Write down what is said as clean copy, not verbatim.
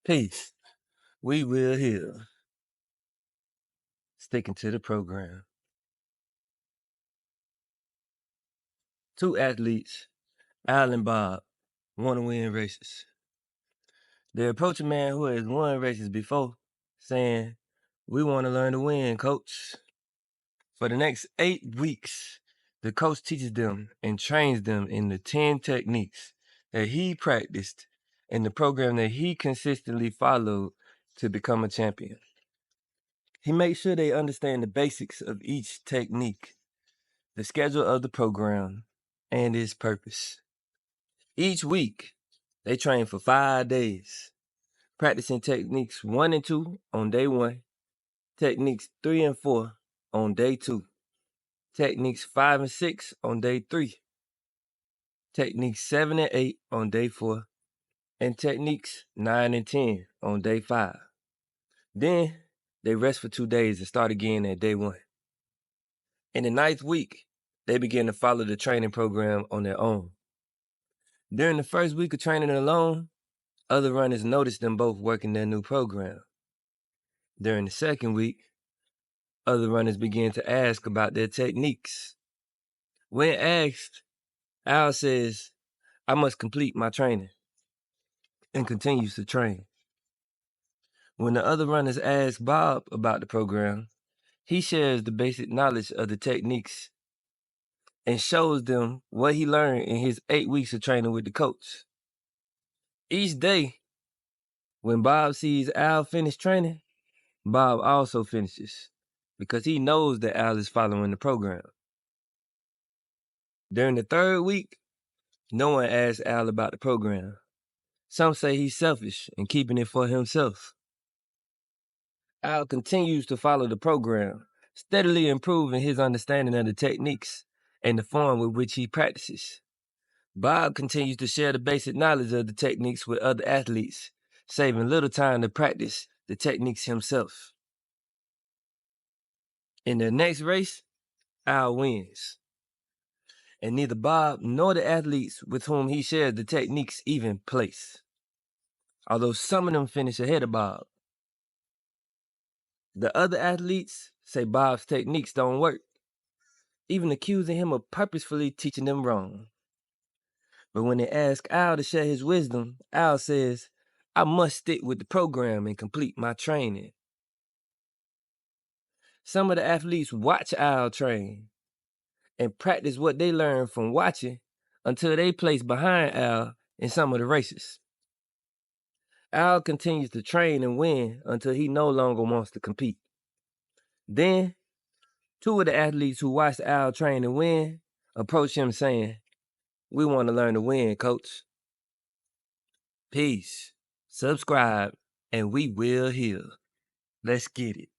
Peace. We will heal. Sticking to the program. Two athletes, Al and Bob, want to win races. They approach a man who has won races before, saying, "We want to learn to win, coach." For the next 8 weeks, the coach teaches them and trains them in the 10 techniques that he practiced in the program that he consistently followed to become a champion. He makes sure they understand the basics of each technique, the schedule of the program, and its purpose. Each week, they train for 5 days, practicing techniques 1 and 2 on day 1, techniques 3 and 4 on day 2, techniques 5 and 6 on day 3, techniques 7 and 8 on day 4, and techniques 9 and 10 on day 5. Then they rest for 2 days and start again at day 1. In the 9th week, they begin to follow the training program on their own. During the first week of training alone, other runners noticed them both working their new program. During the second week, other runners began to ask about their techniques. When asked, Al says, "I must complete my training," and continues to train. When the other runners ask Bob about the program, he shares the basic knowledge of the techniques and shows them what he learned in his 8 weeks of training with the coach. Each day, when Bob sees Al finish training, Bob also finishes because he knows that Al is following the program. During the 3rd week, no one asks Al about the program. Some say he's selfish and keeping it for himself. Al continues to follow the program, steadily improving his understanding of the techniques and the form with which he practices. Bob continues to share the basic knowledge of the techniques with other athletes, saving little time to practice the techniques himself. In the next race, Al wins, and neither Bob nor the athletes with whom he shares the techniques even place, although some of them finish ahead of Bob. The other athletes say Bob's techniques don't work, even accusing him of purposefully teaching them wrong. But when they ask Al to share his wisdom, Al says, "I must stick with the program and complete my training." Some of the athletes watch Al train and practice what they learn from watching until they place behind Al in some of the races. Al continues to train and win until he no longer wants to compete. Then, 2 of the athletes who watched Al train and win approach him saying, "We want to learn to win, coach." Peace. Subscribe and we will heal. Let's get it.